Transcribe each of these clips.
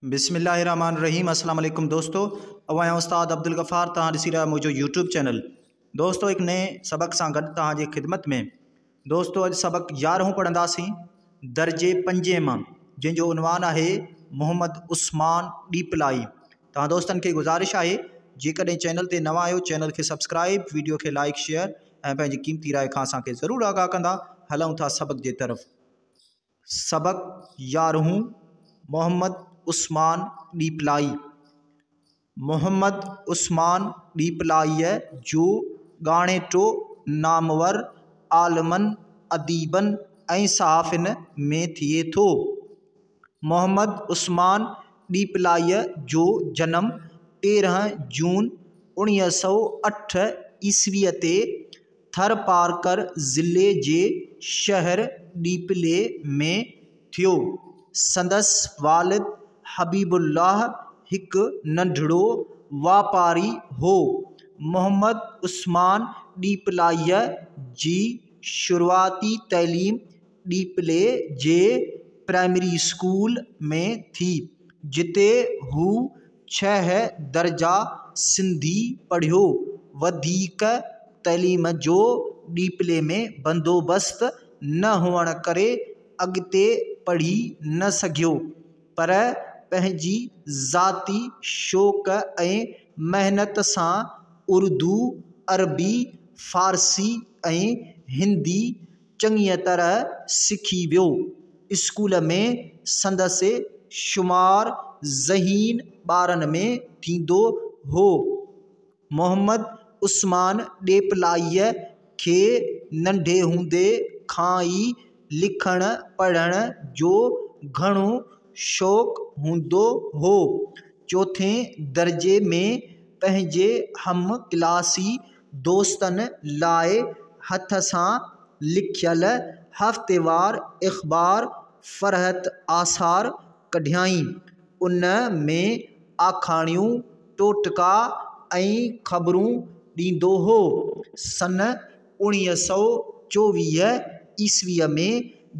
बिस्मिल्लाहिर्रहमानिर्रहीम। अस्सलाम वालेकुम दोस्तों, अवां उस्ताद अब्दुल गफ़ार तव्हां ॾिसी रहिया मुंहिंजो यूट्यूब चैनल। दोस्तों, एक नए सबक सां गॾु तव्हांजी ख़िदमत में। दोस्तों, अॼु सबक 11 पढ़ंदासीं दर्जे 5 मां, जंहिंजो उनवान आहे मोहम्मद उस्मान ॾीपलाई। तव्हां दोस्तनि खे गुज़ारिश आहे जेकॾहिं चैनल ते नवां आहियो चैनल खे सब्सक्राइब, वीडियो खे लाइक शेयर ऐं पंहिंजी क़ीमती राय खां असांखे ज़रूरु आगाह कंदा। हलूं था सबक जे तरफ़। सबक 11 मोहम्मद उस्मान ॾीपलाई। मोहम्मद उस्मान ॾीपलाईअ जो ॻाणेटो नामवर आलमनि, अदीबनि ऐं सहाफ़िन में थिए थो। मोहम्मद उस्मान ॾीपलाईअ जो जनम 13 जून 1908 ईस्वीअ ते थरपारकर ज़िले जे शहर ॾीपले में थियो। संदसि वालिद हबीबुल्लाह हिकु नंढड़ो वापारी हो। मोहम्मद उस्मान ॾीपलाईअ जी शुरूआती तइलीम ॾीपले जे प्राइमरी स्कूल में थी, जिते हू 6 दर्जा सिंधी पढ़ियो। वधीक तइलीम जो ॾीपले में बंदोबस्त न हुअण करे अॻिते पढ़ी न सघियो, पर पंहिंजी ज़ाती शौक़ ऐं महिनत सां उर्दू, अरबी, फ़ारसी ऐं हिंदी चङीअ तरह सिखी वियो। स्कूल में संदसि शुमार ज़हीन ॿारनि में थींदो हो। मोहम्मद उस्मान ॾीपलाईअ खे नंढे हूंदे खां ई लिखण पढ़ण जो घणो शौक़ु हूंदो हो। 4 दर्जे में पंहिंजे हम क्लासी दोस्तनि लाइ हथ सां लिखियल हफ़्तेवार अख़बार फ़रहत आसार कढियाईं। उन में आखाणियूं, टोटका ऐं ख़बरूं ॾींदो हो। सन 1924 ईस्वीअ में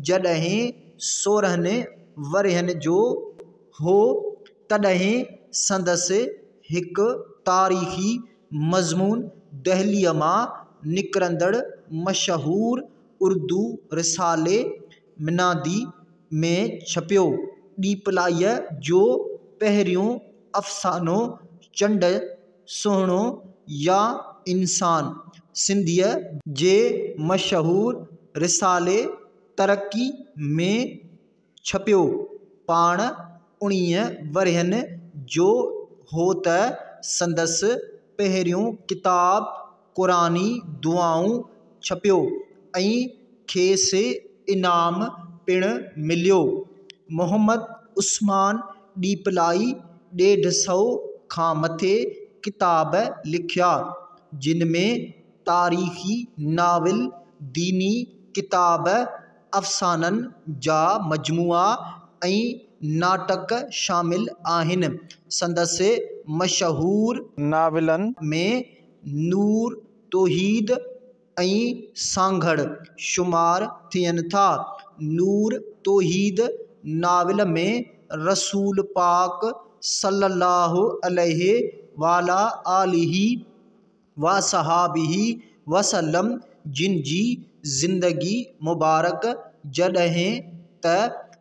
जॾहिं 16 वरहनि जो हो, तॾहिं संदसि हिकु तारीख़ी मज़मून दहलीअ मां निकिरंदड़ मशहूर उर्दू रिसाले मिनादी में छपियो। ॾीपलाईअ जो पहिरियों अफ़सानो चंड सुहिणो या इंसान सिंधीअ जे मशहूर रिसाले तरक़ी में छपियो। पाण 19 वरहनि जो हो त संदसि पहिरियों किताब क़ुरानी दुआऊं छपियो ऐं खेसि इनाम पिणु मिलियो। मोहम्मद उस्मान ॾीपलाई 150 खां मथे किताब लिखिया, जिन में तारीख़ी नाविल, दीनी किताब, अफ़साननि जा मजमूआ ऐं नाटक शामिल आहिनि। संदसि मशहूर नाविलनि में नूर, तौहीद ऐं सांघड़ शुमार थियनि था। नूर तौहीद नाविल में रसूल पाक सल्लल्लाहु अलैहि वालिहि वसहाबिहि वसल्लम जिन जी ज़िंदगी मुबारक, जॾहिं त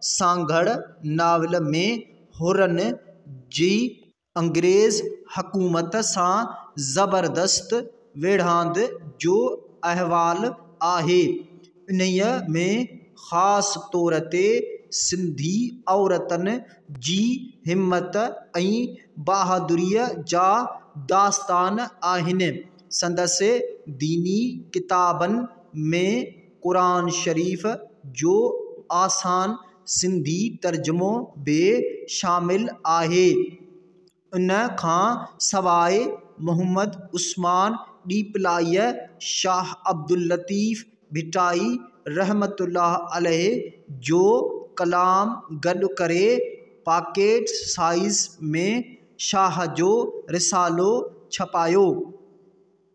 सांघड़ नाविल में हुरन जी अंग्रेज़ हुकूमत सां ज़बरदस्त वेढ़ांद जो अहवाल आहे। इन्हीअ में ख़ासि तौर ते सिंधी औरतनि जी हिम्मत ऐं बहादुरीअ जा दास्तान आहिनि। संदसि दीनी किताबनि में क़ुरान शरीफ़ जो आसान सिंधी तर्जुमो बि शामिल आहे। इन खां सवाइ मोहम्मद उस्मान ॾीपलाईअ शाह अब्दुल लतीफ़ भिटाई रहमतुल्लाह अलैहि जो कलाम गॾु करे पॉकेट साइज़ में शाह जो रिसालो छपायो।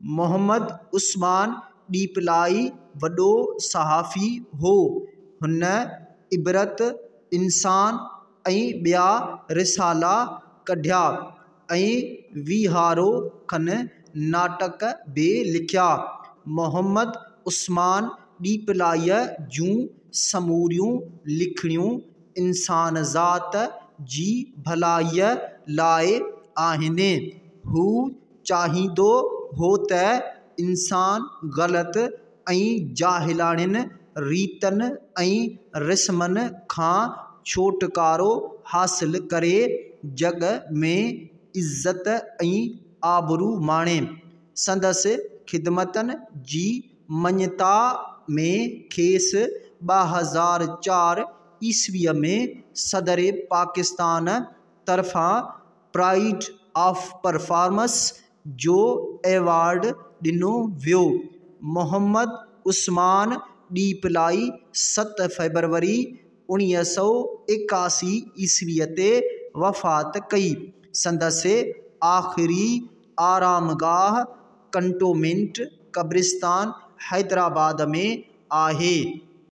मोहम्मद उस्मान ॾीपलाई वॾो सहाफ़ी हो। हुन इबरत, इंसान ऐं ॿिया रिसाला कढिया ऐं वीहारो खनि नाटक बि लिखिया। मोहम्मद उस्मान ॾीपलाईअ जूं समूरियूं लिखणियूं इंसान ज़ात जी भलाईअ लाइ आहिनि। हू चाहींदो हो त इंसान ग़लति ऐं जाहिलाणियुनि रीतनि ऐं रस्मनि खां छुटकारो हासिल करे जग में इज़त ऐं आबरू माणे। संदसि ख़िदमतनि जी मञता में खेसि 2004 ईस्वीअ में सदर पाकिस्तान तरफ़ां प्राइड ऑफ परफॉर्मेंस जो एवॉर्ड ॾिनो वियो। मोहम्मद उस्मान ॾीपलाई 7 फरवरी 1981 ईस्वीअ ते वफ़ात कई। संदसि आख़िरी आरामगाह कंटोनमेंट क़ब्रिस्तान हैदराबाद में आहे।